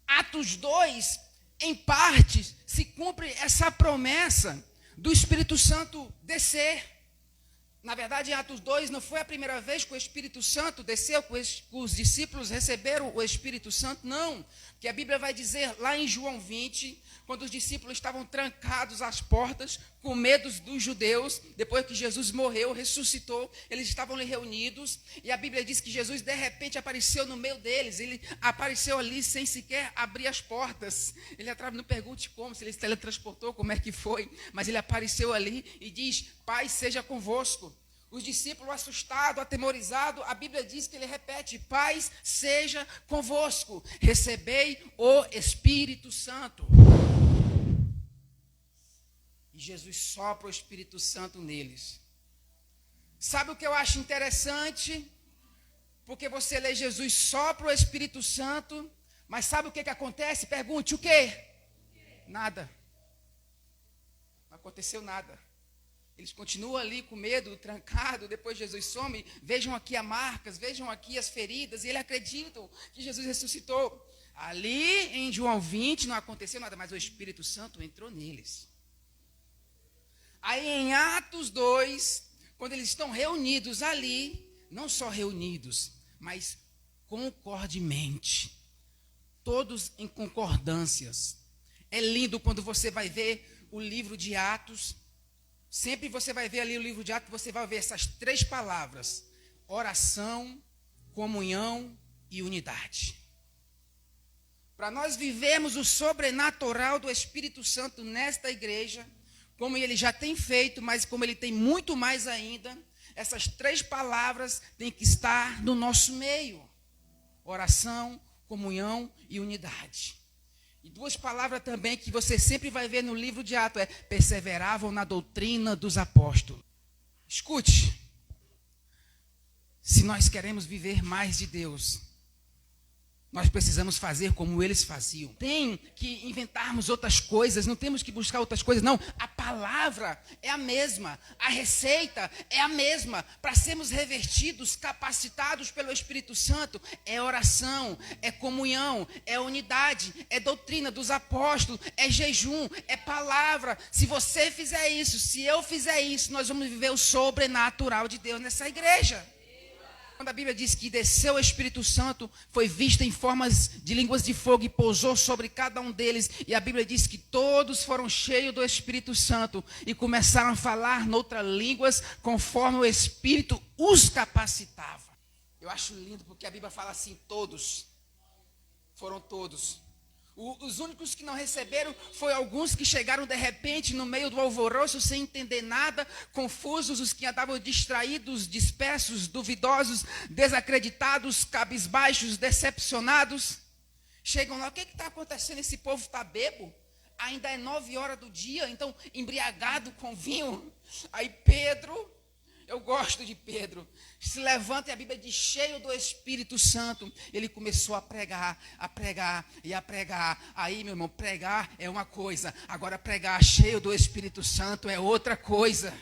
Atos 2, em parte, se cumpre essa promessa do Espírito Santo descer. Na verdade, em Atos 2, não foi a primeira vez que o Espírito Santo desceu, que os discípulos receberam o Espírito Santo, não. Porque a Bíblia vai dizer lá em João 20, quando os discípulos estavam trancados às portas, com medo dos judeus, depois que Jesus morreu, ressuscitou, eles estavam ali reunidos, e a Bíblia diz que Jesus de repente apareceu no meio deles, ele apareceu ali sem sequer abrir as portas. Ele não pergunte como, se ele se teletransportou, como é que foi, mas ele apareceu ali e diz: Pai seja convosco. Os discípulos assustados, atemorizados, a Bíblia diz que ele repete: paz seja convosco, recebei o Espírito Santo. E Jesus sopra o Espírito Santo neles. Sabe o que eu acho interessante? Porque você lê Jesus sopra o Espírito Santo, mas sabe o que acontece? Pergunte: o quê? Nada. Não aconteceu nada. Eles continuam ali com medo, trancado, depois Jesus some, vejam aqui as marcas, vejam aqui as feridas, e eles acreditam que Jesus ressuscitou. Ali em João 20 não aconteceu nada, mas o Espírito Santo entrou neles. Aí em Atos 2, quando eles estão reunidos ali, não só reunidos, mas concordemente, todos em concordâncias. É lindo quando você vai ver o livro de Atos. Sempre você vai ver ali o livro de Atos, você vai ver essas três palavras: oração, comunhão e unidade. Para nós vivermos o sobrenatural do Espírito Santo nesta igreja, como ele já tem feito, mas como ele tem muito mais ainda, essas três palavras têm que estar no nosso meio: oração, comunhão e unidade. E duas palavras também que você sempre vai ver no livro de Atos é: perseveravam na doutrina dos apóstolos. Escute, se nós queremos viver mais de Deus, nós precisamos fazer como eles faziam. Tem que inventarmos outras coisas, não temos que buscar outras coisas, não. A palavra é a mesma, a receita é a mesma. Para sermos revestidos, capacitados pelo Espírito Santo, é oração, é comunhão, é unidade, é doutrina dos apóstolos, é jejum, é palavra. Se você fizer isso, se eu fizer isso, nós vamos viver o sobrenatural de Deus nessa igreja. Quando a Bíblia diz que desceu o Espírito Santo, foi visto em formas de línguas de fogo e pousou sobre cada um deles. E a Bíblia diz que todos foram cheios do Espírito Santo e começaram a falar noutras línguas conforme o Espírito os capacitava. Eu acho lindo porque a Bíblia fala assim: todos. Foram todos. Os únicos que não receberam foi alguns que chegaram de repente no meio do alvoroço sem entender nada, confusos, os que andavam distraídos, dispersos, duvidosos, desacreditados, cabisbaixos, decepcionados. Chegam lá: o que está acontecendo? Esse povo está bebo? Ainda é 9 horas do dia, então embriagado com vinho. Aí Pedro, eu gosto de Pedro, se levanta e a Bíblia diz: cheio do Espírito Santo, ele começou a pregar e a pregar. Aí, meu irmão, pregar é uma coisa, agora pregar cheio do Espírito Santo é outra coisa.